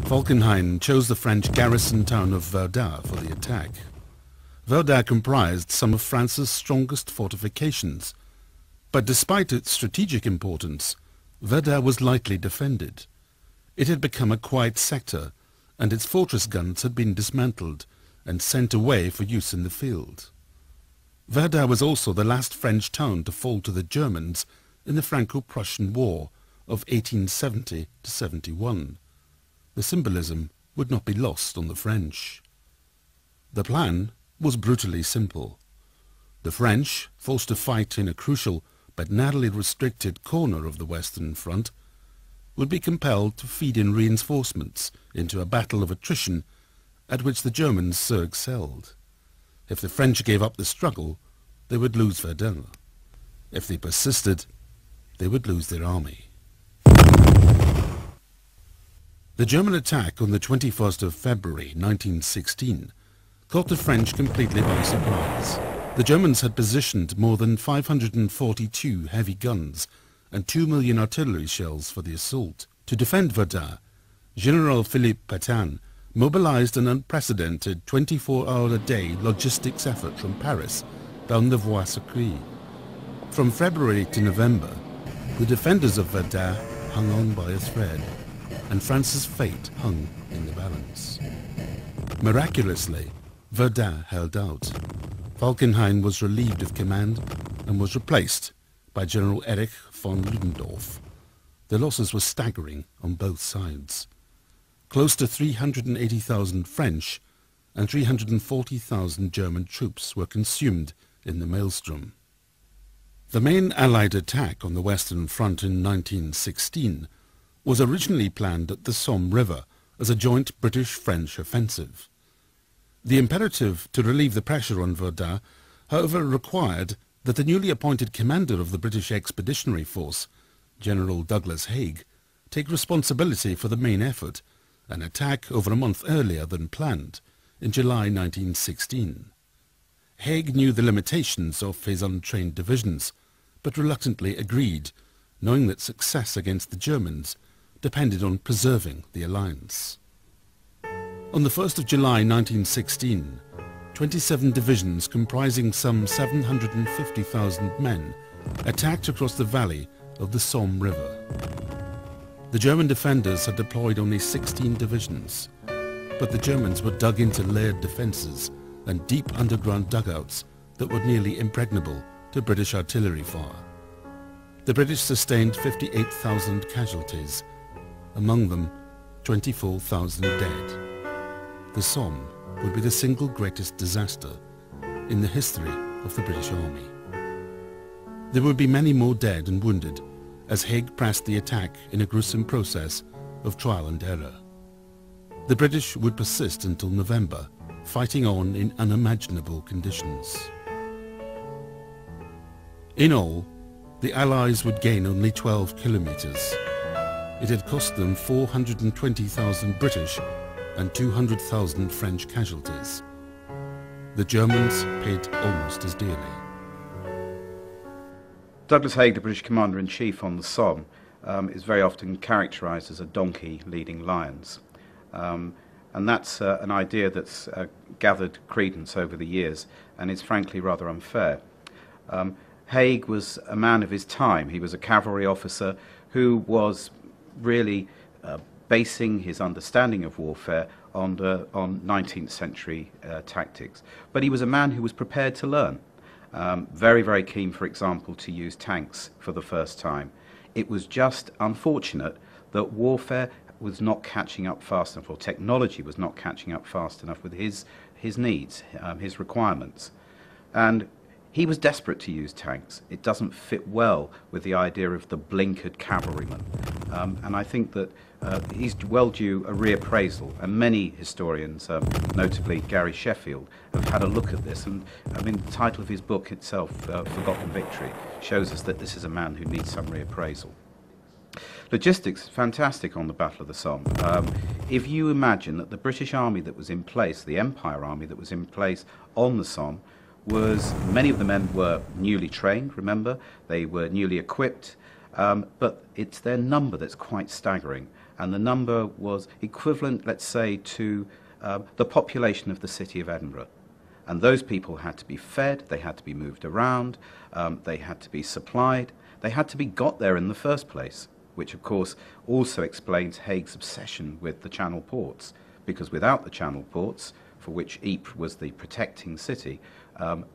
Falkenhayn chose the French garrison town of Verdun for the attack. Verdun comprised some of France's strongest fortifications, but despite its strategic importance, Verdun was lightly defended. It had become a quiet sector, and its fortress guns had been dismantled and sent away for use in the field. Verdun was also the last French town to fall to the Germans in the Franco-Prussian War of 1870-71. The symbolism would not be lost on the French. The plan was brutally simple. The French, forced to fight in a crucial but narrowly restricted corner of the Western Front, would be compelled to feed in reinforcements into a battle of attrition at which the Germans so excelled. If the French gave up the struggle, they would lose Verdun. If they persisted, they would lose their army. The German attack on the 21st of February 1916 caught the French completely by surprise. The Germans had positioned more than 542 heavy guns and 2 million artillery shells for the assault. To defend Verdun, General Philippe Pétain mobilized an unprecedented 24-hour-a-day logistics effort from Paris down the Voie Sacrée. From February to November, the defenders of Verdun hung on by a thread, and France's fate hung in the balance. Miraculously, Verdun held out. Falkenhayn was relieved of command and was replaced by General Erich von Ludendorff. The losses were staggering on both sides. Close to 380,000 French and 340,000 German troops were consumed in the maelstrom. The main Allied attack on the Western Front in 1916 was originally planned at the Somme River as a joint British-French offensive. The imperative to relieve the pressure on Verdun, however, required that the newly appointed commander of the British Expeditionary Force, General Douglas Haig, take responsibility for the main effort, an attack over a month earlier than planned, in July 1916. Haig knew the limitations of his untrained divisions, but reluctantly agreed, knowing that success against the Germans depended on preserving the alliance. On the 1st of July 1916, 27 divisions comprising some 750,000 men attacked across the valley of the Somme River. The German defenders had deployed only 16 divisions, but the Germans were dug into layered defences and deep underground dugouts that were nearly impregnable to British artillery fire. The British sustained 58,000 casualties, among them 24,000 dead. The Somme would be the single greatest disaster in the history of the British Army. There would be many more dead and wounded as Haig pressed the attack in a gruesome process of trial and error. The British would persist until November, fighting on in unimaginable conditions. In all, the Allies would gain only 12 kilometers. It had cost them 420,000 British and 200,000 French casualties. The Germans paid almost as dearly. Douglas Haig, the British Commander-in-Chief on the Somme, is very often characterised as a donkey leading lions. And that's an idea that's gathered credence over the years and is frankly rather unfair. Haig was a man of his time. He was a cavalry officer who was really basing his understanding of warfare on 19th century tactics. But he was a man who was prepared to learn. Very, very keen, for example, to use tanks for the first time. It was just unfortunate that warfare was not catching up fast enough, or technology was not catching up fast enough with his needs, his requirements. And he was desperate to use tanks. It doesn't fit well with the idea of the blinkered cavalryman. And I think that he's well due a reappraisal, and many historians, notably Gary Sheffield, have had a look at this. And I mean, the title of his book itself, Forgotten Victory, shows us that this is a man who needs some reappraisal. Logistics, fantastic on the Battle of the Somme. If you imagine that the British army that was in place, the Empire army that was in place on the Somme, many of the men were newly trained, remember, they were newly equipped, but it's their number that's quite staggering. and the number was equivalent, let's say, to the population of the city of Edinburgh. And those people had to be fed, they had to be moved around, they had to be supplied, they had to be got there in the first place, which of course also explains Haig's obsession with the Channel ports, because without the Channel ports, for which Ypres was the protecting city,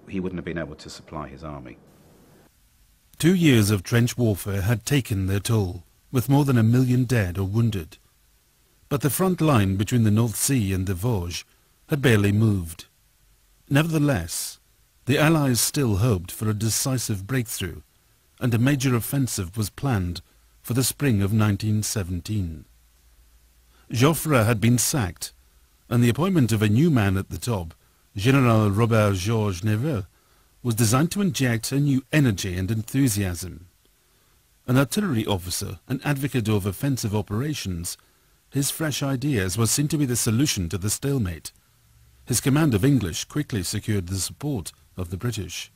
he wouldn't have been able to supply his army. 2 years of trench warfare had taken their toll, with more than 1 million dead or wounded. But the front line between the North Sea and the Vosges had barely moved. Nevertheless, the Allies still hoped for a decisive breakthrough, and a major offensive was planned for the spring of 1917. Joffre had been sacked, and the appointment of a new man at the top, General Robert Georges Neveu, was designed to inject a new energy and enthusiasm. An artillery officer, an advocate of offensive operations, his fresh ideas were seen to be the solution to the stalemate. His command of English quickly secured the support of the British.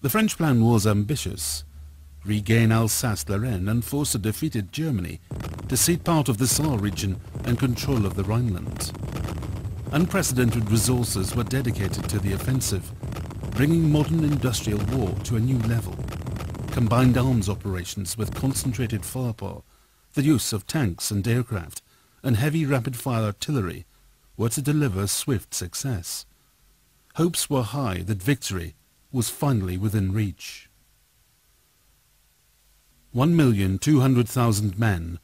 The French plan was ambitious: regain Alsace-Lorraine and force a defeated Germany to cede part of the Saar region and control of the Rhineland. Unprecedented resources were dedicated to the offensive, bringing modern industrial war to a new level. Combined arms operations with concentrated firepower, the use of tanks and aircraft, and heavy rapid-fire artillery were to deliver swift success. Hopes were high that victory was finally within reach. 1,200,000 men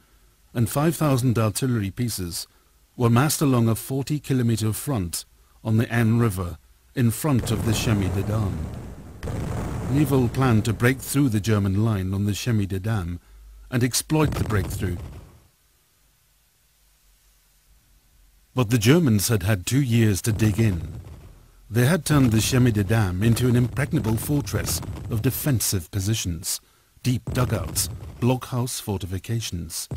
and 5,000 artillery pieces were massed along a 40-kilometer front on the Aisne River in front of the Chemin des Dames. Nivelle planned to break through the German line on the Chemin des Dames and exploit the breakthrough. But the Germans had had 2 years to dig in. They had turned the Chemin des Dames into an impregnable fortress of defensive positions, deep dugouts, blockhouse fortifications.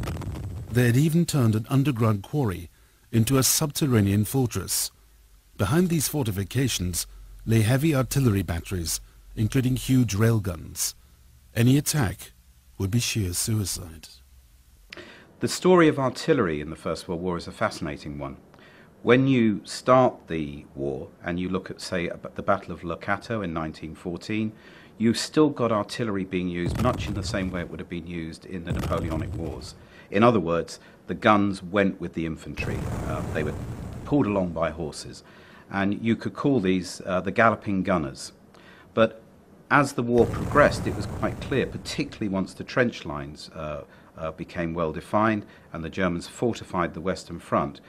They had even turned an underground quarry into a subterranean fortress. Behind these fortifications lay heavy artillery batteries, including huge railguns. Any attack would be sheer suicide. The story of artillery in the First World War is a fascinating one. When you start the war and you look at, say, the Battle of Locato in 1914, you've still got artillery being used much in the same way it would have been used in the Napoleonic Wars. In other words, the guns went with the infantry. They were pulled along by horses. And you could call these the galloping gunners. But as the war progressed, it was quite clear, particularly once the trench lines became well defined and the Germans fortified the Western Front,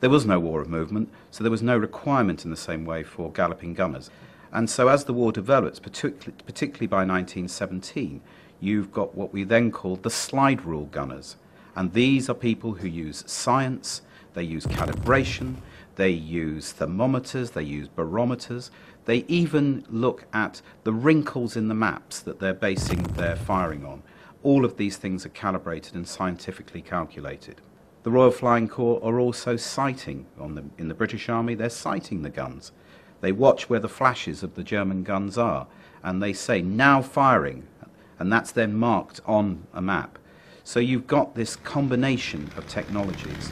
there was no war of movement, so there was no requirement in the same way for galloping gunners. And so as the war develops, particularly by 1917, you've got what we then called the slide rule gunners. And these are people who use science, they use calibration, they use thermometers, they use barometers, they even look at the wrinkles in the maps that they're basing their firing on. All of these things are calibrated and scientifically calculated. The Royal Flying Corps are also sighting in the British Army, they're sighting the guns. They watch where the flashes of the German guns are, and they say, now firing, and that's then marked on a map. So you've got this combination of technologies.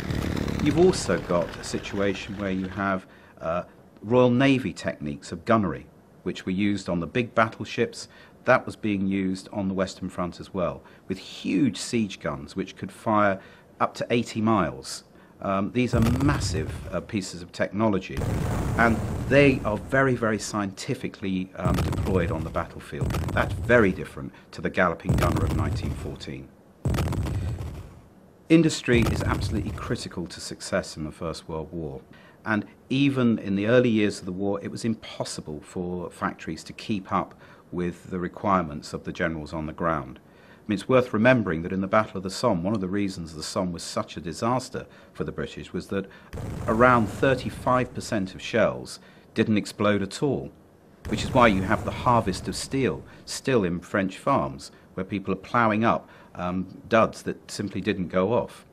You've also got a situation where you have Royal Navy techniques of gunnery, which were used on the big battleships. That was being used on the Western Front as well, with huge siege guns which could fire up to 80 miles. These are massive pieces of technology, and they are very, very scientifically deployed on the battlefield. That's very different to the galloping gunner of 1914. Industry is absolutely critical to success in the First World War, and even in the early years of the war it was impossible for factories to keep up with the requirements of the generals on the ground. I mean, it's worth remembering that in the Battle of the Somme, one of the reasons the Somme was such a disaster for the British was that around 35% of shells didn't explode at all, which is why you have the harvest of steel still in French farms, where people are ploughing up duds that simply didn't go off.